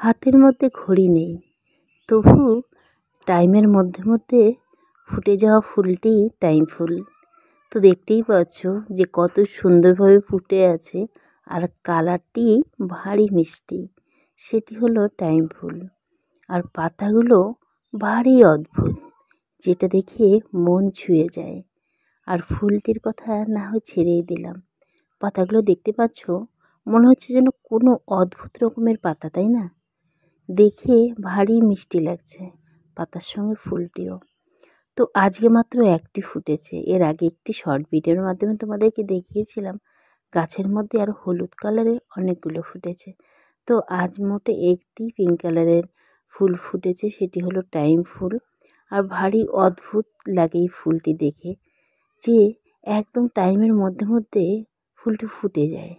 হাতের মধ্যে ঘড়ি নেই, তবু টাইমের মধ্যে মধ্যে ফুটে যাওয়া ফুলটি টাইম ফুল। তো দেখতেই পাচ্ছ যে কত সুন্দরভাবে ফুটে আছে, আর কালারটি ভারী মিষ্টি, সেটি হলো টাইম ফুল। আর পাতাগুলো ভারী অদ্ভুত, যেটা দেখে মন ছুঁয়ে যায়। আর ফুলটির কথা না হয় ছেড়েই দিলাম, পাতাগুলো দেখতে পাচ্ছ মনে হচ্ছে যেন কোনো অদ্ভুত রকমের পাতা, তাই না? দেখে ভারী মিষ্টি লাগছে পাতার সঙ্গে ফুলটিও। তো আজকে মাত্র একটি ফুটেছে, এর আগে একটি শর্ট ভিডিওর মাধ্যমে তোমাদেরকে দেখিয়েছিলাম গাছের মধ্যে আরও হলুদ কালারের অনেকগুলো ফুটেছে। তো আজ মোটে একটি পিঙ্ক কালারের ফুল ফুটেছে, সেটি হলো টাইম ফুল। আর ভারী অদ্ভুত লাগে এই ফুলটি দেখে, যে একদম টাইমের মধ্যে মধ্যে ফুলটি ফুটে যায়।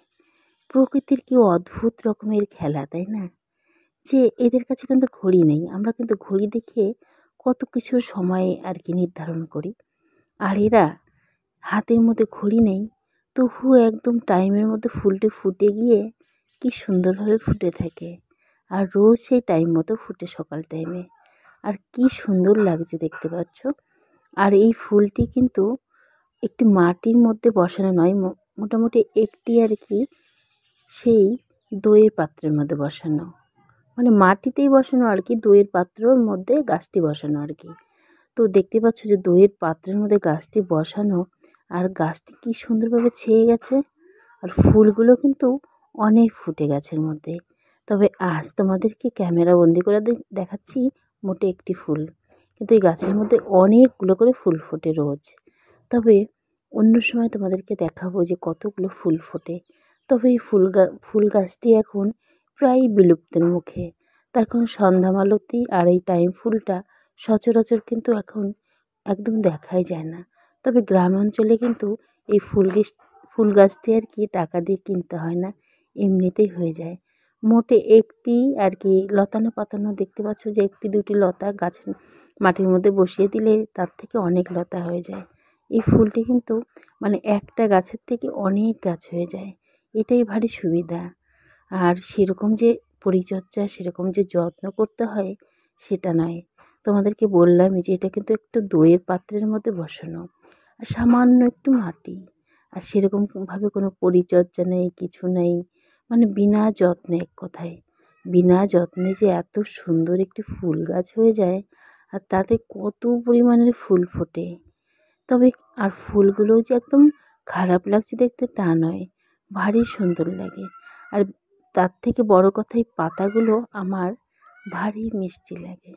প্রকৃতির কি অদ্ভুত রকমের খেলা, তাই না? যে এদের কাছে কিন্তু ঘড়ি নেই, আমরা কিন্তু ঘড়ি দেখে কত কিছু সময় আর কি নির্ধারণ করি। আর এরা হাতের মধ্যে ঘড়ি নেই, তবুও একদম টাইমের মধ্যে ফুলটি ফুটে গিয়ে কি সুন্দরভাবে ফুটে থাকে। আর রোজ সেই টাইম মতো ফুটে সকাল টাইমে, আর কি সুন্দর লাগছে দেখতে পাচ্ছ। আর এই ফুলটি কিন্তু একটি মাটির মধ্যে বসানো নয়, মোটামুটি একটি আর কি সেই দইয়ের পাত্রের মধ্যে বসানো, মানে মাটিতেই বসানো আর কি, দইয়ের পাত্রর মধ্যে গাছটি বসানো আর কি। তো দেখতে পাচ্ছ যে দইয়ের পাত্রের মধ্যে গাছটি বসানো, আর গাছটি কি সুন্দরভাবে ছেয়ে গেছে। আর ফুলগুলো কিন্তু অনেক ফুটে গাছের মধ্যে। তবে আজ তোমাদেরকে ক্যামেরা বন্দি করে দেখাচ্ছি মোটে একটি ফুল, কিন্তু এই গাছের মধ্যে অনেকগুলো করে ফুল ফোটে রোজ। তবে অন্য সময় তোমাদেরকে দেখাবো যে কতগুলো ফুল ফোটে। তবে এই ফুল গাছটি এখন প্রায় বিলুপ্তের মুখে, তার কারণ সন্ধ্যামালতি আর এই টাইম ফুলটা সচরাচর কিন্তু এখন একদম দেখাই যায় না। তবে গ্রাম অঞ্চলে কিন্তু এই ফুল গাছটি আর কি টাকা দিয়ে কিনতে হয় না, এমনিতেই হয়ে যায়। মোটে একটি আর কি লতানো পাতানো দেখতে পাচ্ছ যে একটি দুটি লতা গাছের মাটির মধ্যে বসিয়ে দিলে তার থেকে অনেক লতা হয়ে যায়। এই ফুলটি কিন্তু মানে একটা গাছের থেকে অনেক গাছ হয়ে যায়, এটাই ভারী সুবিধা। আর সেরকম যে পরিচর্যা, সেরকম যে যত্ন করতে হয় সেটা নয়। তোমাদেরকে বললামই যে এটা কিন্তু একটু দইয়ের পাত্রের মধ্যে বসানো, আর সামান্য একটু মাটি, আর সেরকমভাবে কোনো পরিচর্যা নেই, কিছু নেই, মানে বিনা যত্নে, এক কথায় বিনা যত্নে যে এত সুন্দর একটি ফুল গাছ হয়ে যায়, আর তাতে কত পরিমাণের ফুল ফোটে। তবে আর ফুলগুলোও যে একদম খারাপ লাগছে দেখতে তা নয়, ভারী সুন্দর লাগে। আর তার থেকে বড় কথা, এই পাতাগুলো আমার ভারী মিষ্টি লাগে।